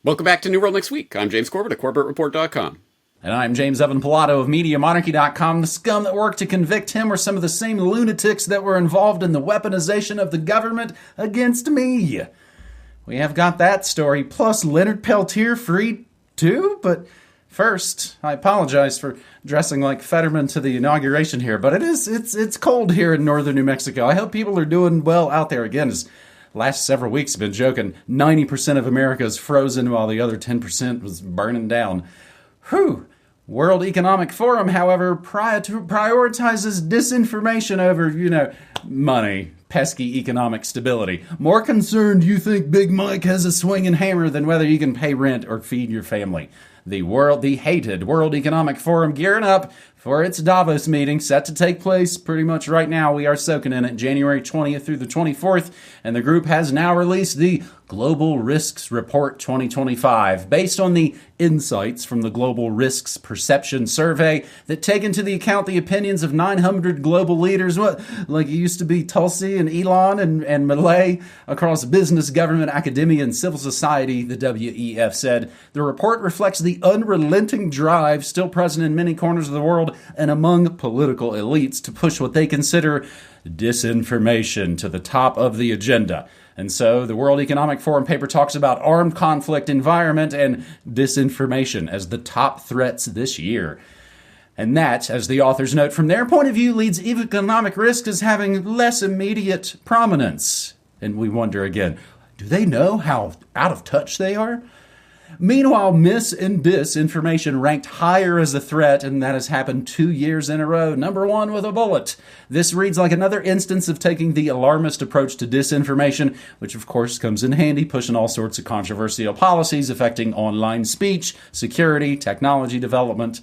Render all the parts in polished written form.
Welcome back to New World Next Week. I'm James Corbett at CorbettReport.com. And I'm James Evan Pilato of MediaMonarchy.com. The scum that worked to convict him were some of the same lunatics that were involved in the weaponization of the government against me. We have got that story, plus Leonard Peltier freed too, but first, I apologize for dressing like Fetterman to the inauguration here, but it's cold here in northern New Mexico. I hope people are doing well out there. Again, as last several weeks have been joking, 90% of America is frozen while the other 10% was burning down. Whew. World Economic Forum, however, prioritizes disinformation over, money, pesky economic stability. More concerned you think Big Mike has a swinging hammer than whether you can pay rent or feed your family. The hated World Economic Forum gearing up for its Davos meeting, set to take place pretty much right now. We are soaking in it, January 20th through the 24th, and the group has now released the Global Risks Report 2025, based on the insights from the Global Risks Perception Survey that take into the account the opinions of 900 global leaders, like it used to be Tulsi and Elon and Malay, across business, government, academia, and civil society, the WEF said. The report reflects the unrelenting drive still present in many corners of the world and among political elites to push what they consider disinformation to the top of the agenda. And so the World Economic Forum paper talks about armed conflict, environment, and disinformation as the top threats this year. And that, as the authors note, from their point of view, leads economic risk as having less immediate prominence. And we wonder again, do they know how out of touch they are? Meanwhile, mis and disinformation ranked higher as a threat, and that has happened 2 years in a row. Number one with a bullet. This reads like another instance of taking the alarmist approach to disinformation, which of course comes in handy pushing all sorts of controversial policies affecting online speech, security, technology development.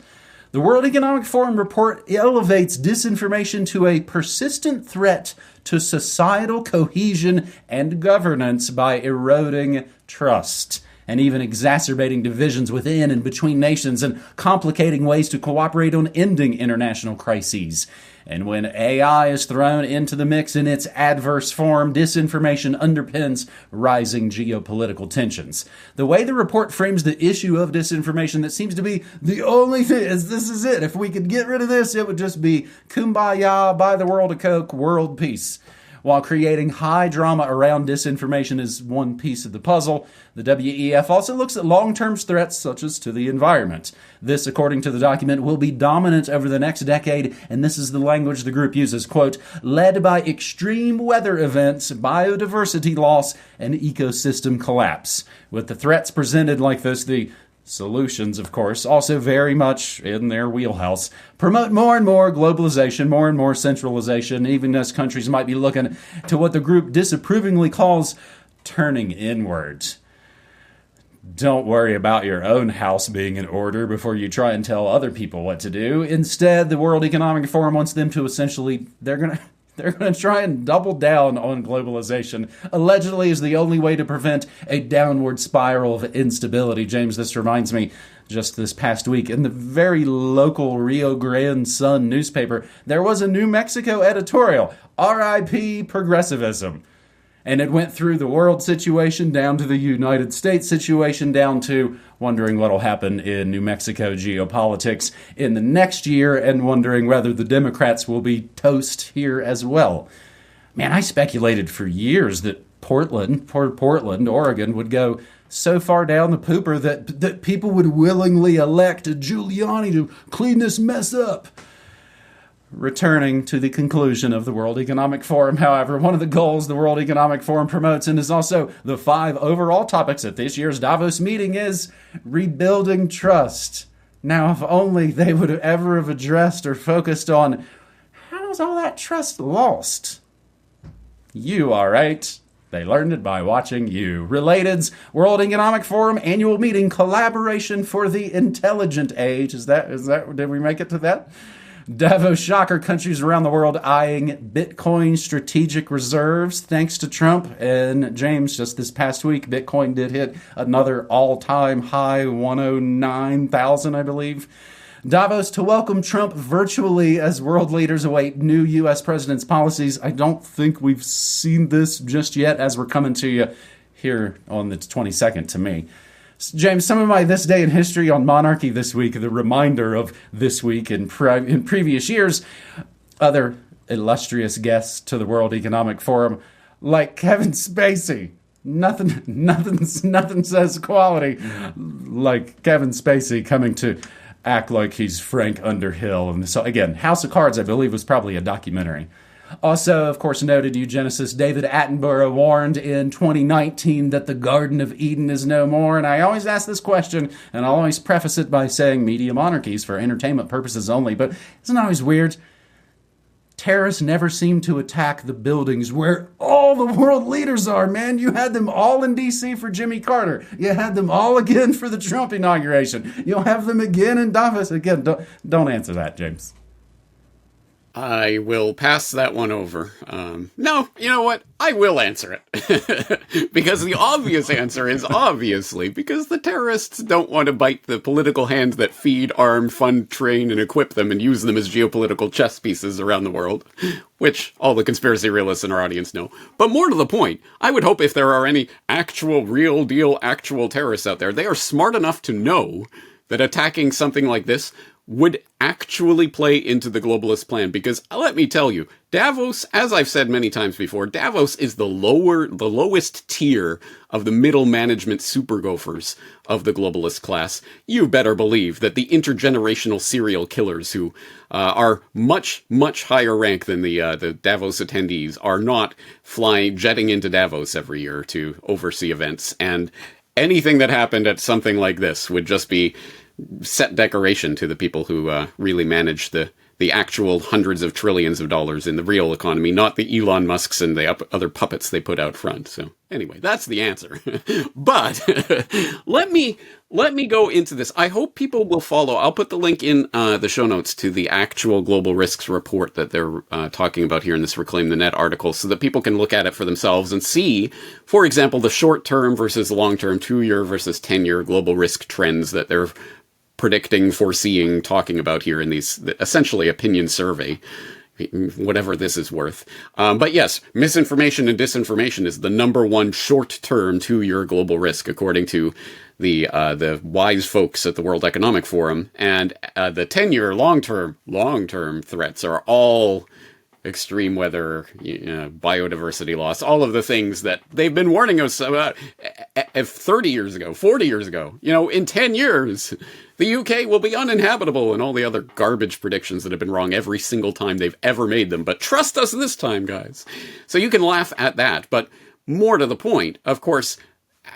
The World Economic Forum report elevates disinformation to a persistent threat to societal cohesion and governance by eroding trust, and even exacerbating divisions within and between nations and complicating ways to cooperate on ending international crises. And when AI is thrown into the mix in its adverse form, disinformation underpins rising geopolitical tensions. The way the report frames the issue of disinformation, that seems to be the only thing, is this is it. If we could get rid of this, it would just be kumbaya, buy the world a Coke, world peace. While creating high drama around disinformation is one piece of the puzzle, the WEF also looks at long-term threats such as to the environment. This, according to the document, will be dominant over the next decade, and this is the language the group uses, quote, led by extreme weather events, biodiversity loss, and ecosystem collapse. With the threats presented like this, the solutions, of course, also very much in their wheelhouse. Promote more and more globalization, more and more centralization, even as countries might be looking to what the group disapprovingly calls turning inwards. Don't worry about your own house being in order before you try and tell other people what to do. Instead, the World Economic Forum wants them to essentially, they're going to try and double down on globalization, allegedly as the only way to prevent a downward spiral of instability. James, this reminds me, just this past week, in the very local Rio Grande Sun newspaper, there was a New Mexico editorial, RIP progressivism. And it went through the world situation, down to the United States situation, down to wondering what will happen in New Mexico geopolitics in the next year, and wondering whether the Democrats will be toast here as well. Man, I speculated for years that Portland, Oregon, would go so far down the pooper that people would willingly elect Giuliani to clean this mess up. Returning to the conclusion of the World Economic Forum, however, one of the goals the World Economic Forum promotes, and is also the 5 overall topics at this year's Davos meeting, is rebuilding trust. Now, if only they would have ever have addressed or focused on how is all that trust lost? You, all right. They learned it by watching you. Related's World Economic Forum annual meeting, collaboration for the intelligent age. Is that, did we make it to that? Davos shocker, countries around the world eyeing Bitcoin strategic reserves thanks to Trump. And James, just this past week, Bitcoin did hit another all-time high, 109,000, I believe. Davos to welcome Trump virtually as world leaders await new U.S. president's policies. I don't think we've seen this just yet as we're coming to you here on the 22nd to me. James, some of my This Day in History on Monarchy this week, the reminder of this week in previous years, other illustrious guests to the World Economic Forum, like Kevin Spacey. Nothing says quality like Kevin Spacey coming to act like he's Frank Underhill. And so, again, House of Cards, I believe, was probably a documentary. Also, of course, noted eugenicist David Attenborough warned in 2019 that the Garden of Eden is no more. And I always ask this question, and I'll always preface it by saying media monarchies for entertainment purposes only. But isn't it always weird? Terrorists never seem to attack the buildings where all the world leaders are, man. You had them all in D.C. for Jimmy Carter. You had them all again for the Trump inauguration. You'll have them again in Davos. Again, don't answer that, James. I will pass that one over. No, you know what? I will answer it. Because the obvious answer is obviously because the terrorists don't want to bite the political hands that feed, arm, fund, train, and equip them and use them as geopolitical chess pieces around the world, which all the conspiracy realists in our audience know. But more to the point, I would hope if there are any actual, real deal, actual terrorists out there, they are smart enough to know that attacking something like this would actually play into the globalist plan. Because let me tell you, Davos, as I've said many times before, Davos is the lowest tier of the middle management super gophers of the globalist class. You better believe that the intergenerational serial killers who are much, much higher rank than the Davos attendees are not jetting into Davos every year to oversee events. And anything that happened at something like this would just be set decoration to the people who really manage the actual hundreds of trillions of dollars in the real economy, not the Elon Musks and the other puppets they put out front. So anyway, that's the answer. But let me go into this. I hope people will follow. I'll put the link in the show notes to the actual global risks report that they're talking about here in this Reclaim the Net article so that people can look at it for themselves and see, for example, the short-term versus long-term, 2-year versus 10-year global risk trends that they're predicting, foreseeing, talking about here in these essentially opinion survey, whatever this is worth. But yes, misinformation and disinformation is the number one short-term 2-year global risk, according to the wise folks at the World Economic Forum. And the 10-year long-term threats are all extreme weather, biodiversity loss, all of the things that they've been warning us about 30 years ago, 40 years ago. In 10 years, the UK will be uninhabitable, and all the other garbage predictions that have been wrong every single time they've ever made them. But trust us this time, guys. So you can laugh at that. But more to the point, of course,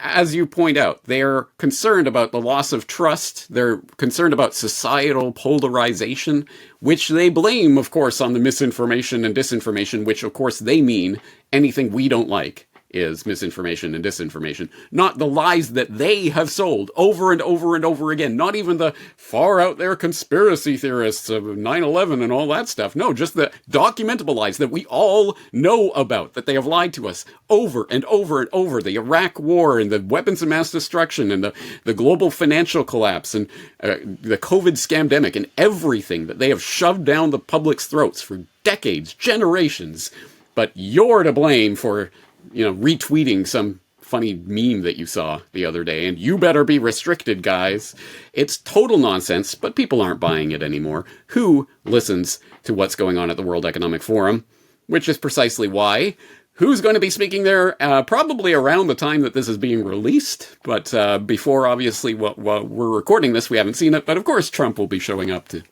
as you point out, they're concerned about the loss of trust. They're concerned about societal polarization, which they blame, of course, on the misinformation and disinformation, which, of course, they mean anything we don't like is misinformation and disinformation, not the lies that they have sold over and over and over again, not even the far out there conspiracy theorists of 9/11 and all that stuff. No, just the documentable lies that we all know about, that they have lied to us over and over and over. The Iraq war and the weapons of mass destruction and the global financial collapse and the COVID scamdemic and everything that they have shoved down the public's throats for decades, generations. But you're to blame for retweeting some funny meme that you saw the other day, and you better be restricted, guys. It's total nonsense, but people aren't buying it anymore. Who listens to what's going on at the World Economic Forum? Which is precisely why. Who's going to be speaking there? Probably around the time that this is being released, but before, obviously, while we're recording this, we haven't seen it, but of course Trump will be showing up to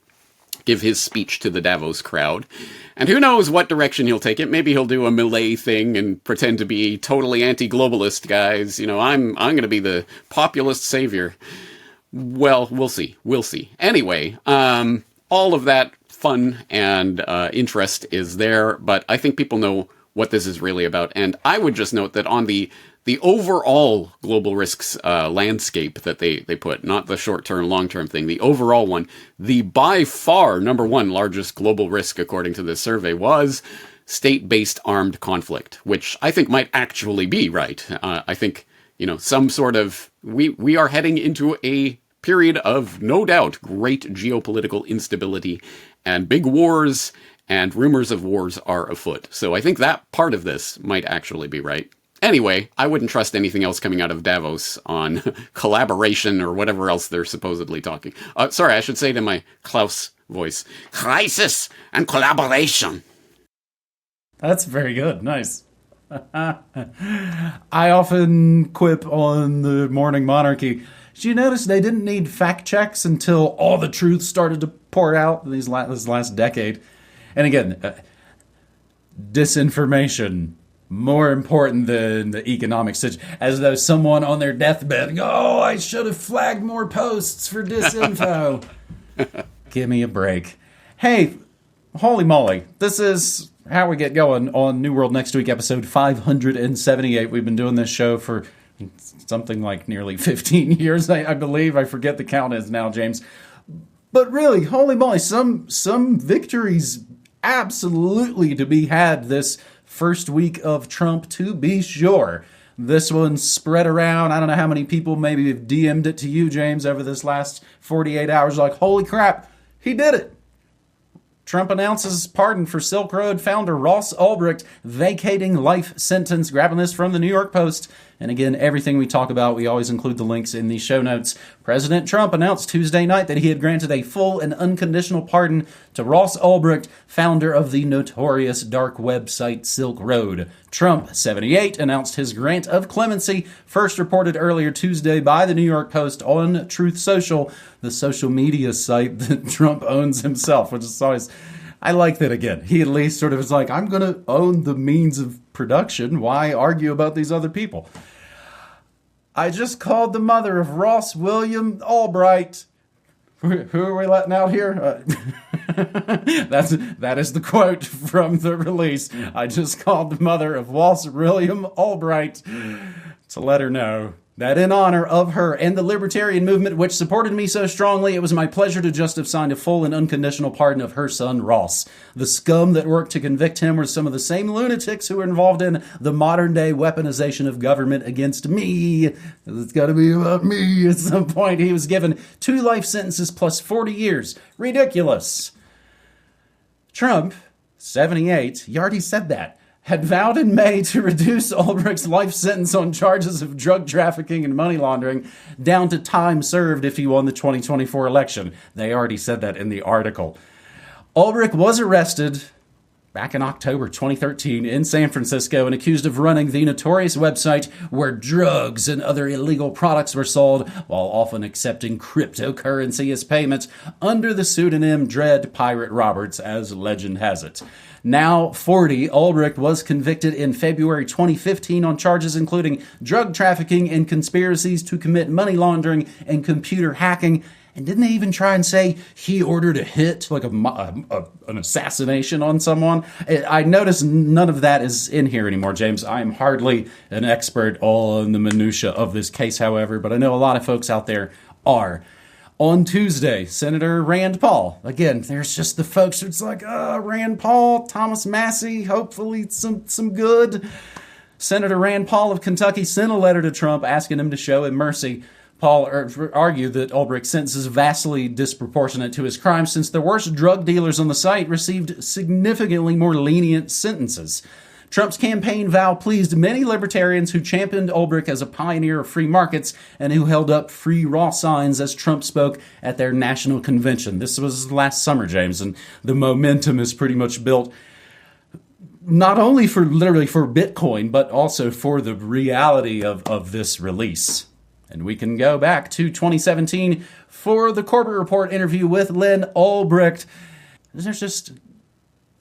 give his speech to the Davos crowd. And who knows what direction he'll take it. Maybe he'll do a Millet thing and pretend to be totally anti-globalist, guys. I'm going to be the populist savior. Well, we'll see. We'll see. Anyway, all of that fun and interest is there, but I think people know what this is really about. And I would just note that on the overall global risks landscape that they put, not the short-term, long-term thing, the overall one, the by far number one largest global risk, according to this survey, was state-based armed conflict, which I think might actually be right. I think, some sort of, we are heading into a period of, no doubt, great geopolitical instability, and big wars and rumors of wars are afoot. So I think that part of this might actually be right. Anyway, I wouldn't trust anything else coming out of Davos on collaboration or whatever else they're supposedly talking. Sorry, I should say it in my Klaus voice. Crisis and collaboration. That's very good. Nice. I often quip on the Morning Monarchy. Did you notice they didn't need fact checks until all the truth started to pour out this last decade? And again, disinformation more important than the economic situation. As though someone on their deathbed, oh, I should have flagged more posts for disinfo. Give me a break. Hey, holy moly. This is how we get going on New World Next Week, episode 578. We've been doing this show for something like nearly 15 years, I believe. I forget the count is now, James. But really, holy moly, some victories absolutely to be had this first week of Trump, to be sure. This one spread around. I don't know how many people maybe have DM'd it to you, James, over this last 48 hours. Like, holy crap, he did it. Trump announces pardon for Silk Road founder Ross Ulbricht, vacating life sentence. Grabbing this from the New York Post. And again, everything we talk about, we always include the links in the show notes. President Trump announced Tuesday night that he had granted a full and unconditional pardon to Ross Ulbricht, founder of the notorious dark website Silk Road. Trump, 78, announced his grant of clemency, first reported earlier Tuesday by the New York Post on Truth Social, the social media site that Trump owns himself, which is always... I like that again. He at least sort of is like, I'm going to own the means of production. Why argue about these other people? I just called the mother of Ross William Albright. Who are we letting out here? That is the quote from the release. I just called the mother of Ross William Albright to let her know that in honor of her and the libertarian movement, which supported me so strongly, it was my pleasure to just have signed a full and unconditional pardon of her son, Ross. The scum that worked to convict him were some of the same lunatics who were involved in the modern-day weaponization of government against me. It's got to be about me. At some point, he was given 2 life sentences plus 40 years. Ridiculous. Trump, 78, you already said that, had vowed in May to reduce Ulbricht's life sentence on charges of drug trafficking and money laundering down to time served if he won the 2024 election. They already said that in the article. Ulbricht was arrested back in October 2013 in San Francisco and accused of running the notorious website where drugs and other illegal products were sold, while often accepting cryptocurrency as payments under the pseudonym Dread Pirate Roberts, as legend has it. Now 40, Ulbricht was convicted in February 2015 on charges including drug trafficking and conspiracies to commit money laundering and computer hacking. And didn't they even try and say he ordered a hit, like an assassination on someone? I noticed none of that is in here anymore, James. I am hardly an expert on the minutia of this case, however, but I know a lot of folks out there are. On Tuesday, Senator Rand Paul. Again, there's just the folks who's like, Rand Paul, Thomas Massey, hopefully some good. Senator Rand Paul of Kentucky sent a letter to Trump asking him to show him mercy. Paul argued that Ulbricht's sentence is vastly disproportionate to his crimes since the worst drug dealers on the site received significantly more lenient sentences. Trump's campaign vow pleased many libertarians who championed Ulbricht as a pioneer of free markets and who held up free raw signs as Trump spoke at their national convention. This was last summer, James, and the momentum is pretty much built not only for Bitcoin, but also for the reality of this release. And we can go back to 2017 for the Corbett Report interview with Len Ulbricht. There's just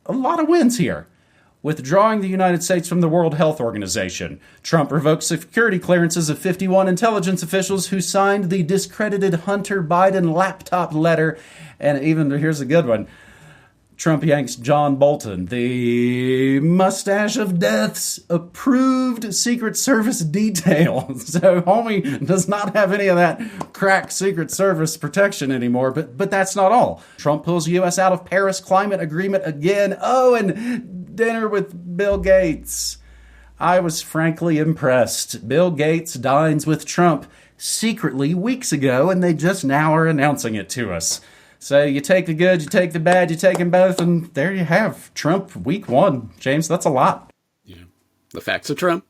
a lot of wins here. Withdrawing the United States from the World Health Organization. Trump revoked security clearances of 51 intelligence officials who signed the discredited Hunter Biden laptop letter. And even, here's a good one, Trump yanks John Bolton, the mustache of death's approved Secret Service detail. So homie does not have any of that crack Secret Service protection anymore, but that's not all. Trump pulls U.S. out of Paris climate agreement again. Oh, and dinner with Bill Gates. I was frankly impressed. Bill Gates dines with Trump secretly weeks ago, and they just now are announcing it to us. So you take the good, you take the bad, you take them both, and there you have Trump week 1. James, that's a lot. Yeah, the facts of Trump.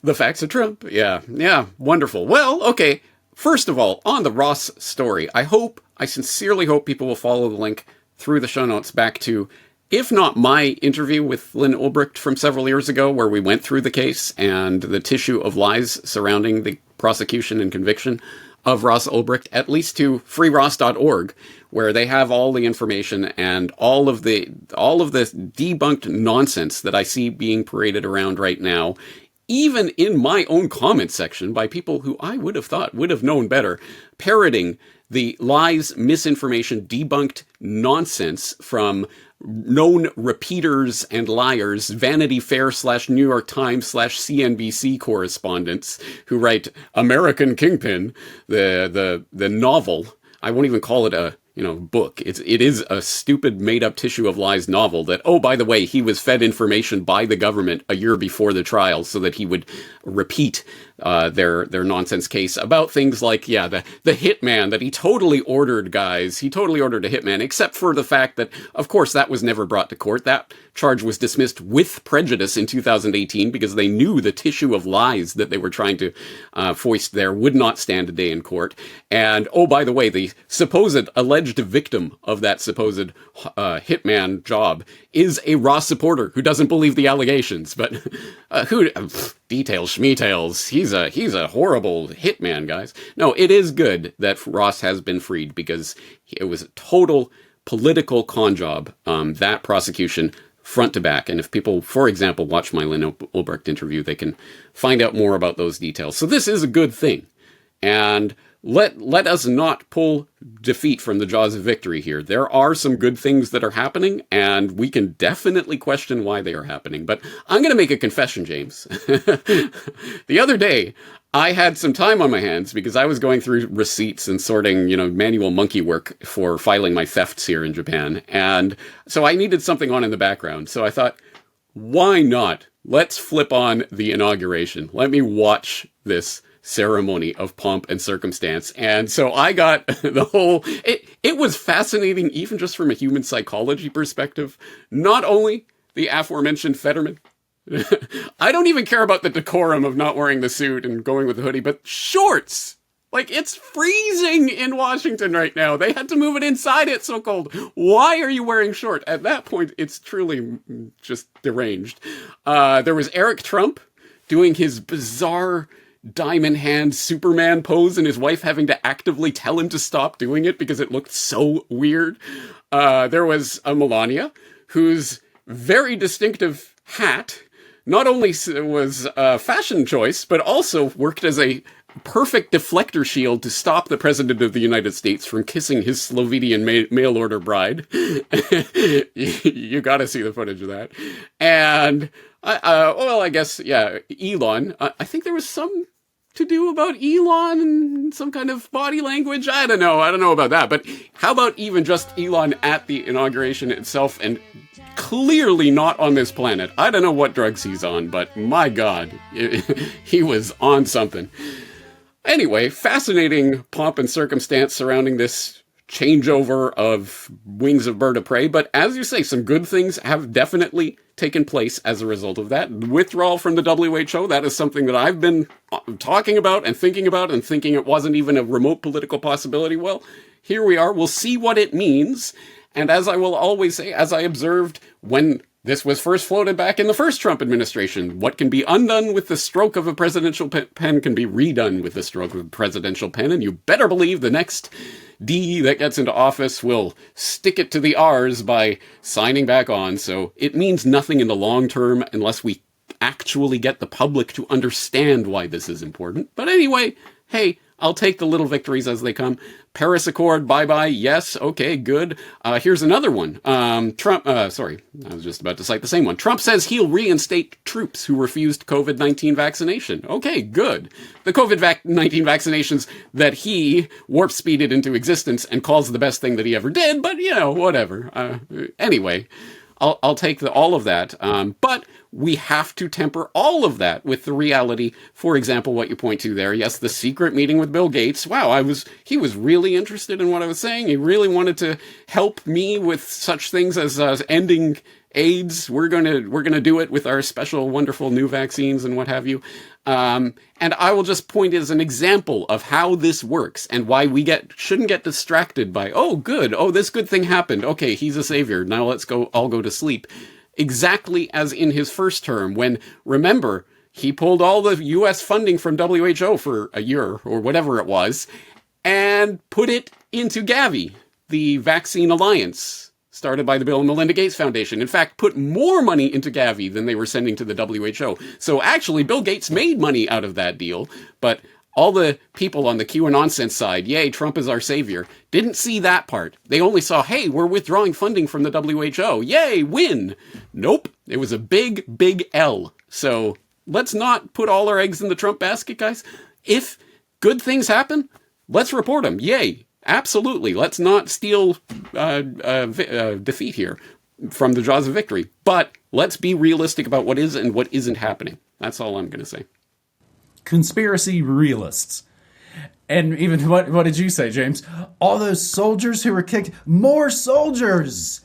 The facts of Trump. Yeah. Yeah. Wonderful. Well, okay. First of all, on the Ross story, I sincerely hope people will follow the link through the show notes back to, if not my interview with Lynn Ulbricht from several years ago, where we went through the case and the tissue of lies surrounding the prosecution and conviction of Ross Ulbricht, at least to freeross.org, where they have all the information and all of the debunked nonsense that I see being paraded around right now, even in my own comment section by people who I would have thought would have known better, parroting the lies, misinformation, debunked nonsense from known repeaters and liars, Vanity Fair / New York Times / CNBC correspondents who write American Kingpin, the novel. I won't even call it a book. It is a stupid made-up tissue of lies novel that, oh, by the way, he was fed information by the government a year before the trial so that he would repeat their nonsense case about things like, the hitman that he totally ordered, guys. He totally ordered a hitman, except for the fact that, of course, that was never brought to court. That charge was dismissed with prejudice in 2018 because they knew the tissue of lies that they were trying to foist there would not stand a day in court. And, oh, by the way, the supposed alleged victim of that supposed hitman job is a Ross supporter who doesn't believe the allegations. But details, schmeetails. He's a horrible hitman, guys. No, it is good that Ross has been freed because it was a total political con job, that prosecution, front to back. And if people, for example, watch my Lynn Ulbricht interview, they can find out more about those details. So this is a good thing. And let us not pull defeat from the jaws of victory here. There are some good things that are happening, and we can definitely question why they are happening. But I'm going to make a confession, James. The other day, I had some time on my hands because I was going through receipts and sorting, manual monkey work for filing my thefts here in Japan. And so I needed something on in the background. So I thought, why not? Let's flip on the inauguration. Let me watch this ceremony of pomp and circumstance. And so I got the whole, it was fascinating, even just from a human psychology perspective. Not only the aforementioned Fetterman, I don't even care about the decorum of not wearing the suit and going with the hoodie, but shorts. Like, it's freezing in Washington right now. They had to move it inside. It's so cold. Why are you wearing short? At that point, it's truly just deranged. There was Eric Trump doing his bizarre diamond hand Superman pose and his wife having to actively tell him to stop doing it because it looked so weird. There was a Melania whose very distinctive hat not only was a fashion choice, but also worked as a perfect deflector shield to stop the president of the United States from kissing his Slovenian mail-order bride. You gotta see the footage of that. And, I guess, Elon. I think there was some to do about Elon and some kind of body language. I don't know about that. But how about even just Elon at the inauguration itself, and clearly not on this planet. I don't know what drugs he's on, but my God, he was on something. Anyway, fascinating pomp and circumstance surrounding this changeover of wings of bird of prey. But as you say, some good things have definitely taken place as a result of that. Withdrawal from the WHO, that is something that I've been talking about and thinking it wasn't even a remote political possibility. Well, here we are. We'll see what it means. And as I will always say, as I observed when this was first floated back in the first Trump administration, what can be undone with the stroke of a presidential pen can be redone with the stroke of a presidential pen. And you better believe the next D that gets into office will stick it to the R's by signing back on. So it means nothing in the long term unless we actually get the public to understand why this is important. But anyway, hey, I'll take the little victories as they come. Paris Accord, bye-bye. Yes, okay, good. Here's another one. Trump, I was just about to cite the same one. Trump says he'll reinstate troops who refused COVID-19 vaccination. Okay, good. The COVID-19 vaccinations that he warp-speeded into existence and calls the best thing that he ever did, but, whatever. Anyway, I'll take all of that. But we have to temper all of that with the reality. For example, what you point to there. Yes, the secret meeting with Bill Gates. Wow, he was really interested in what I was saying. He really wanted to help me with such things as ending AIDS. We're gonna do it with our special, wonderful new vaccines and what have you. And I will just point as an example of how this works and why we shouldn't get distracted by, oh, good. Oh, this good thing happened. Okay, he's a savior. Now let's all go to sleep. Exactly as in his first term, when, remember, he pulled all the U.S. funding from WHO for a year or whatever it was and put it into Gavi, the Vaccine Alliance, started by the Bill and Melinda Gates Foundation. In fact, put more money into Gavi than they were sending to the WHO. So actually, Bill Gates made money out of that deal, but all the people on the QAnon side, yay, Trump is our savior, didn't see that part. They only saw, hey, we're withdrawing funding from the WHO. Yay, win. Nope. It was a big, big L. So let's not put all our eggs in the Trump basket, guys. If good things happen, let's report them. Yay. Absolutely. Let's not steal defeat here from the jaws of victory. But let's be realistic about what is and what isn't happening. That's all I'm going to say. Conspiracy realists. And even, what did you say, James? All those soldiers who were kicked. More soldiers!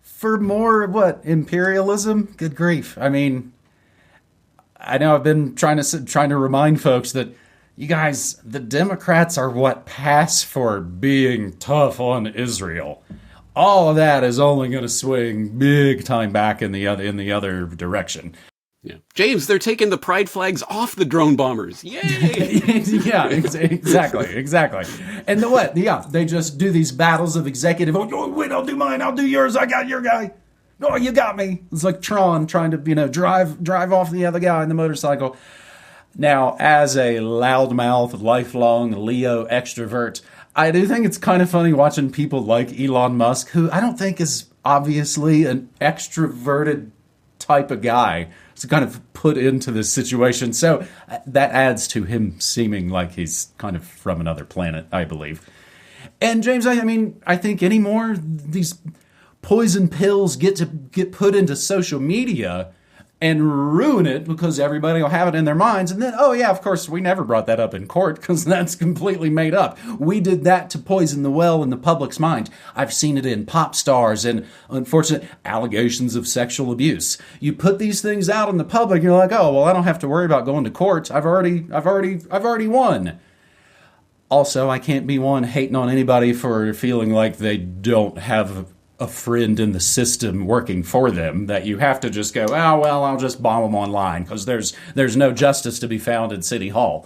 For more, imperialism? Good grief. I mean, I know I've been trying to remind folks that, you guys, the Democrats are what pass for being tough on Israel. All of that is only going to swing big time back in the other direction. Yeah, James, they're taking the pride flags off the drone bombers. Yay! Yeah, exactly. And what? Yeah, they just do these battles of executive. Oh, wait, I'll do mine. I'll do yours. I got your guy. No, you got me. It's like Tron trying to, drive off the other guy in the motorcycle. Now, as a loudmouth, lifelong Leo extrovert, I do think it's kind of funny watching people like Elon Musk, who I don't think is obviously an extroverted type of guy, to kind of put into this situation. So that adds to him seeming like he's kind of from another planet, I believe. And James, I think any more these poison pills get put into social media and ruin it because everybody will have it in their minds. And then, oh yeah, of course, we never brought that up in court because that's completely made up. We did that to poison the well in the public's mind. I've seen it in pop stars and unfortunate allegations of sexual abuse. You put these things out in the public, you're like, oh, well, I don't have to worry about going to court. I've already won. Also, I can't be one hating on anybody for feeling like they don't have a friend in the system working for them, that you have to just go, oh, well, I'll just bomb them online because there's no justice to be found in City Hall.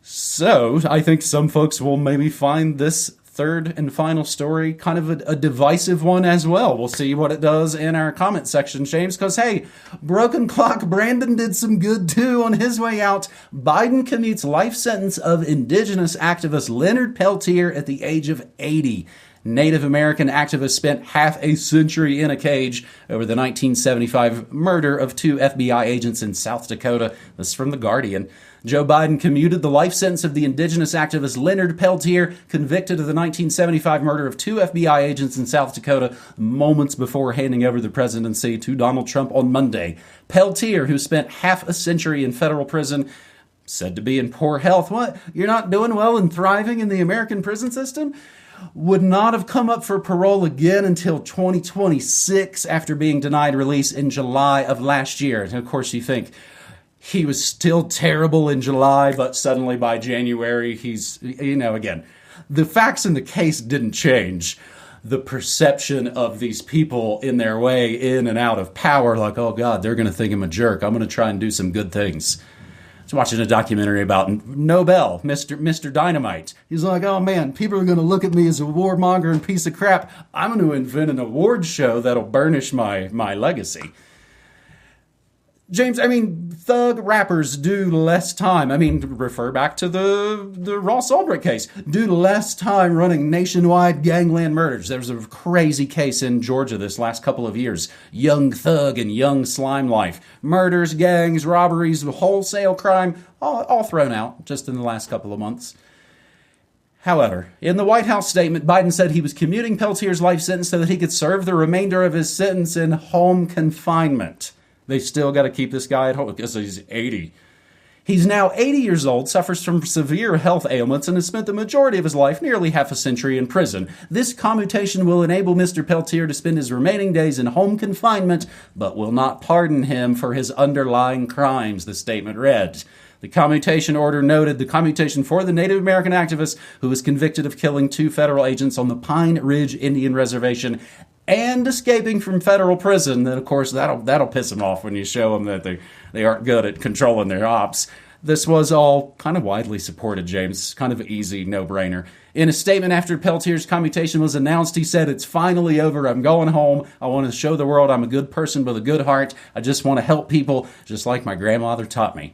So I think some folks will maybe find this third and final story kind of a divisive one as well. We'll see what it does in our comment section, James, because, hey, Broken Clock Brandon did some good, too, on his way out. Biden commutes life sentence of indigenous activist Leonard Peltier at the age of 80. Native American activists spent half a century in a cage over the 1975 murder of 2 FBI agents in South Dakota. This is from The Guardian. Joe Biden commuted the life sentence of the indigenous activist Leonard Peltier, convicted of the 1975 murder of 2 FBI agents in South Dakota, moments before handing over the presidency to Donald Trump on Monday. Peltier, who spent half a century in federal prison, said to be in poor health. What? You're not doing well and thriving in the American prison system? Would not have come up for parole again until 2026 after being denied release in July of last year. And of course, you think he was still terrible in July, but suddenly by January, he's, again, the facts in the case didn't change. The perception of these people in their way in and out of power, like, oh God, they're going to think I'm a jerk. I'm going to try and do some good things. I was watching a documentary about Nobel, Mr. Dynamite. He's like, oh man, people are going to look at me as a warmonger and piece of crap. I'm going to invent an award show that'll burnish my legacy. James, thug rappers do less time. Refer back to the Ross Ulbricht case. Do less time running nationwide gangland murders. There was a crazy case in Georgia this last couple of years. Young Thug and Young Slime Life. Murders, gangs, robberies, wholesale crime, all thrown out just in the last couple of months. However, in the White House statement, Biden said he was commuting Peltier's life sentence so that he could serve the remainder of his sentence in home confinement. They still got to keep this guy at home because he's 80. He's now 80 years old, suffers from severe health ailments, and has spent the majority of his life, nearly half a century, in prison. This commutation will enable Mr. Peltier to spend his remaining days in home confinement, but will not pardon him for his underlying crimes, the statement read. The commutation order noted the commutation for the Native American activist who was convicted of killing 2 federal agents on the Pine Ridge Indian Reservation and escaping from federal prison. Then, of course, that'll piss them off when you show them that they aren't good at controlling their ops. This was all kind of widely supported, James. Kind of an easy no-brainer. In a statement after Peltier's commutation was announced, he said, "It's finally over. I'm going home. I want to show the world I'm a good person with a good heart. I just want to help people, just like my grandmother taught me."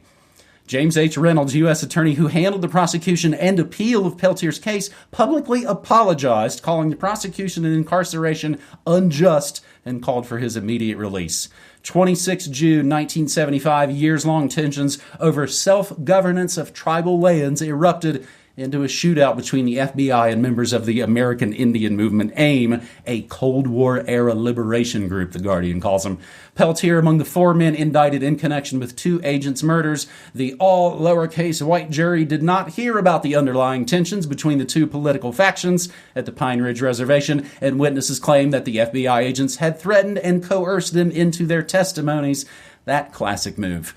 James H. Reynolds, U.S. attorney who handled the prosecution and appeal of Peltier's case, publicly apologized, calling the prosecution and incarceration unjust, and called for his immediate release. 26 June 1975, years-long tensions over self-governance of tribal lands erupted into a shootout between the FBI and members of the American Indian Movement, AIM, a Cold War-era liberation group, The Guardian calls them. Peltier among the 4 men indicted in connection with 2 agents' murders. The all-lowercase white jury did not hear about the underlying tensions between the 2 political factions at the Pine Ridge Reservation, and witnesses claimed that the FBI agents had threatened and coerced them into their testimonies. That classic move.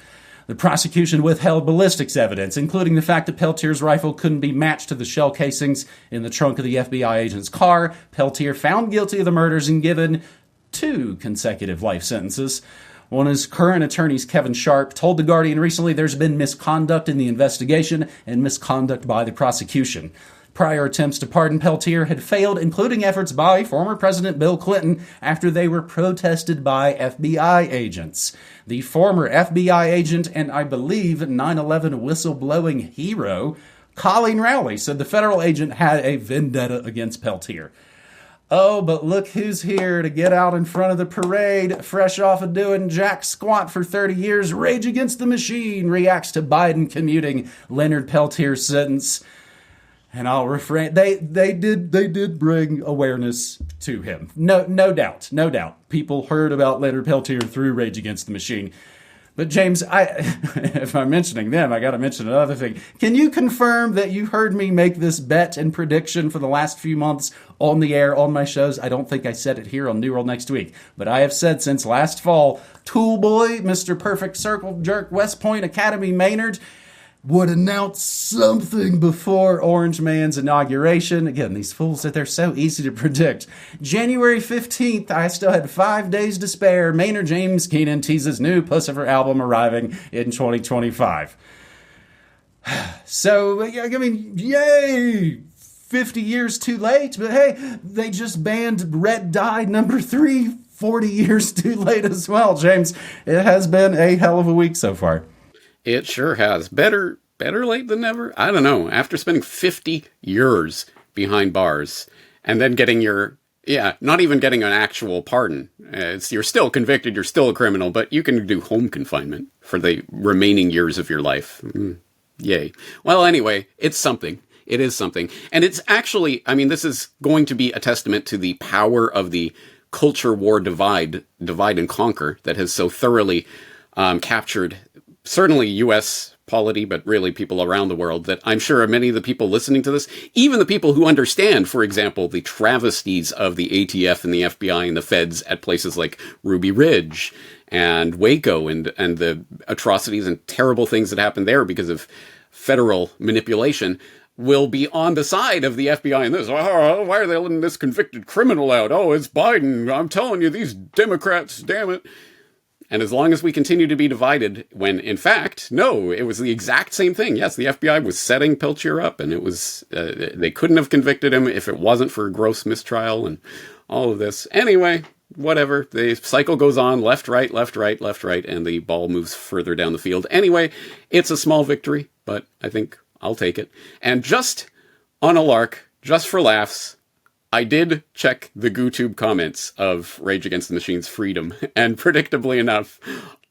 The prosecution withheld ballistics evidence, including the fact that Peltier's rifle couldn't be matched to the shell casings in the trunk of the FBI agent's car. Peltier found guilty of the murders and given 2 consecutive life sentences. One of his current attorneys, Kevin Sharp, told The Guardian recently there's been misconduct in the investigation and misconduct by the prosecution. Prior attempts to pardon Peltier had failed, including efforts by former President Bill Clinton after they were protested by FBI agents. The former FBI agent and, I believe, 9/11 whistleblowing hero, Colleen Rowley, said the federal agent had a vendetta against Peltier. Oh, but look who's here to get out in front of the parade, fresh off of doing jack squat for 30 years. Rage Against the Machine reacts to Biden commuting Leonard Peltier's sentence. And I'll refrain. They did bring awareness to him. No doubt. People heard about Leonard Peltier through Rage Against the Machine. But James, if I'm mentioning them, I got to mention another thing. Can you confirm that you heard me make this bet and prediction for the last few months on the air, on my shows? I don't think I said it here on New World Next Week, but I have said since last fall, Tool Boy, Mr. Perfect Circle Jerk, West Point Academy Maynard, would announce something before Orange Man's inauguration. Again, these fools, that they're so easy to predict. January 15th, I still had 5 days to spare. Maynard James Keenan teases new Pussifer album arriving in 2025. So, I mean, yay! 50 years too late, but hey, they just banned Red Dye number 3 40 years too late as well, James. It has been a hell of a week so far. It sure has. Better late than never? I don't know. After spending 50 years behind bars and then getting not even getting an actual pardon. You're still convicted, you're still a criminal, but you can do home confinement for the remaining years of your life. Yay. Well, anyway, it's something. It is something. And it's actually, I mean, this is going to be a testament to the power of the culture war divide and conquer that has so thoroughly captured certainly U.S. polity, but really people around the world, that I'm sure many of the people listening to this, even the people who understand, for example, the travesties of the ATF and the FBI and the feds at places like Ruby Ridge and Waco and the atrocities and terrible things that happened there because of federal manipulation, will be on the side of the FBI in this. Oh, why are they letting this convicted criminal out? Oh, it's Biden. I'm telling you, these Democrats, damn it. And as long as we continue to be divided, when in fact, no, it was the exact same thing. Yes, the FBI was setting Peltier up, and it was they couldn't have convicted him if it wasn't for a gross mistrial and all of this. Anyway, whatever. The cycle goes on, left, right, and the ball moves further down the field. Anyway, it's a small victory, but I think I'll take it. And just on a lark, just for laughs, I did check the GooTube comments of Rage Against the Machine's Freedom, and predictably enough,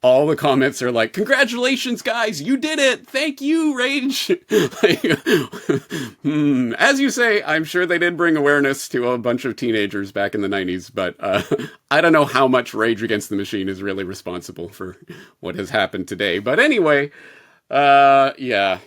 all the comments are like, congratulations, guys, you did it. Thank you, Rage. As you say, I'm sure they did bring awareness to a bunch of teenagers back in the 90s, but I don't know how much Rage Against the Machine is really responsible for what has happened today. But anyway, yeah.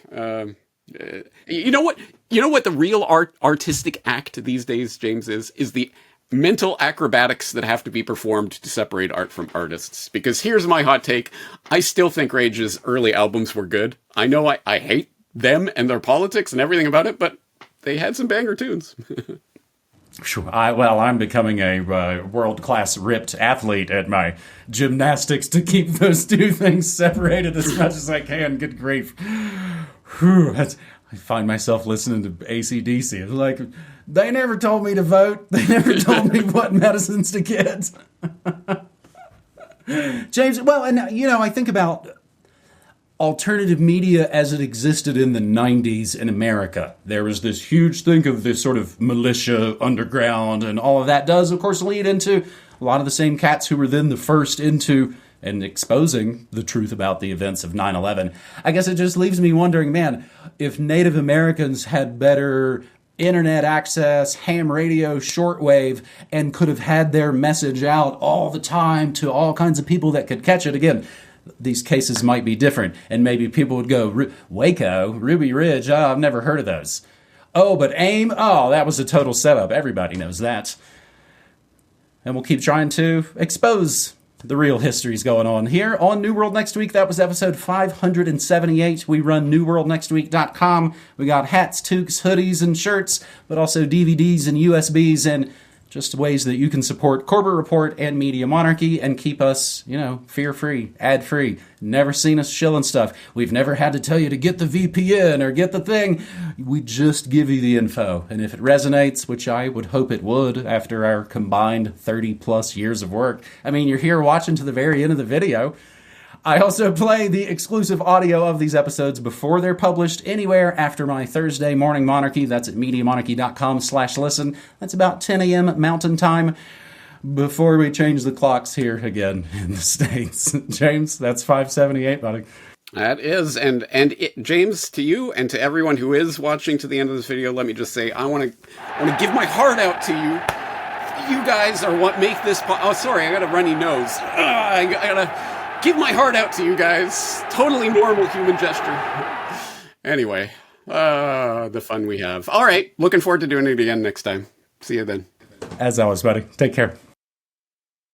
You know what? You know what the real artistic act these days, James, is the mental acrobatics that have to be performed to separate art from artists. Because here's my hot take. I still think Rage's early albums were good. I know I hate them and their politics and everything about it, but they had some banger tunes. Sure. I'm becoming a world-class ripped athlete at my gymnastics to keep those two things separated as much as I can. Good grief. Whew, I find myself listening to AC/DC. It's like, they never told me to vote. They never told me what medicines to get. James, well, and I think about alternative media as it existed in the 90s in America. There was this huge thing of this sort of militia underground, and all of that does, of course, lead into a lot of the same cats who were then the first into and exposing the truth about the events of 9/11. I guess it just leaves me wondering, man, if Native Americans had better internet access, ham radio, shortwave, and could have had their message out all the time to all kinds of people that could catch it. Again, these cases might be different, and maybe people would go, Waco, Ruby Ridge, I've never heard of those. Oh, but AIM, that was a total setup. Everybody knows that. And we'll keep trying to expose the real history's going on here on New World Next Week. That was episode 578. We run newworldnextweek.com. We got hats, toques, hoodies, and shirts, but also DVDs and USBs and just ways that you can support Corbett Report and Media Monarchy and keep us, fear-free, ad-free. Never seen us shilling stuff. We've never had to tell you to get the VPN or get the thing. We just give you the info. And if it resonates, which I would hope it would after our combined 30-plus years of work, you're here watching to the very end of the video. I also play the exclusive audio of these episodes before they're published anywhere after my Thursday morning monarchy. That's at MediaMonarchy.com/listen. That's about 10 a.m. Mountain Time before we change the clocks here again in the States. James, that's 578, buddy. That is, and James, to you and to everyone who is watching to the end of this video, let me just say, I want to give my heart out to you. You guys are what make this. Sorry, I got a runny nose. I gotta give my heart out to you guys. Totally normal human gesture. Anyway, the fun we have. All right, looking forward to doing it again next time. See you then. As always, buddy. Take care.